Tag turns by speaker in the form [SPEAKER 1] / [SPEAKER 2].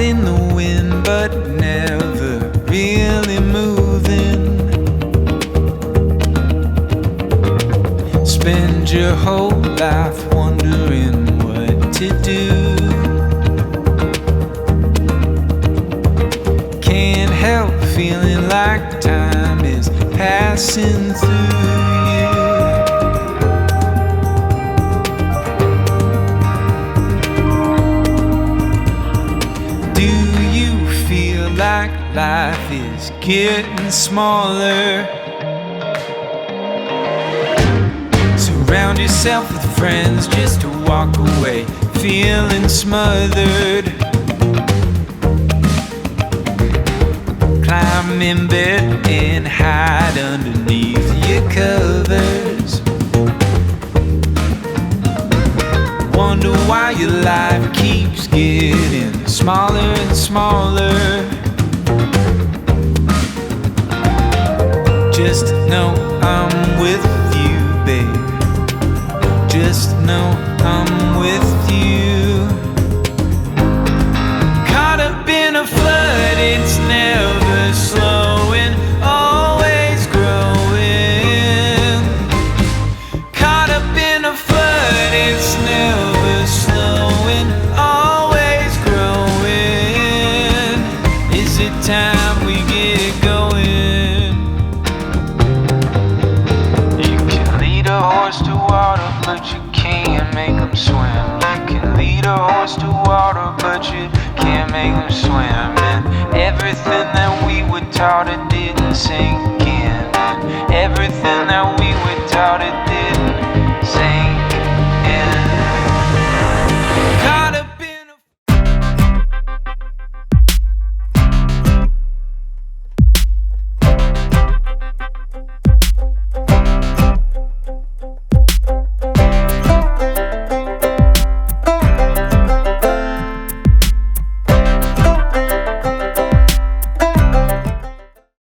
[SPEAKER 1] in the wind but never really moving. Spend your whole life wondering what to do. Can't help feeling like time is passing through you. Do you feel like life is getting smaller? Surround yourself with friends just to walk away feeling smothered. Climb in bed and hide underneath your covers. Wonder why your life keeps getting smaller and smaller. Just know I'm with you, babe. Just know I'm with you. Caught up in a flood, it's never slowing, always growing. Caught up in a flood, it's never slowing, always growing. Is it time we get going? You can lead a horse to water, but you can't make him swim. You can lead a horse to water, but you can't make him swim.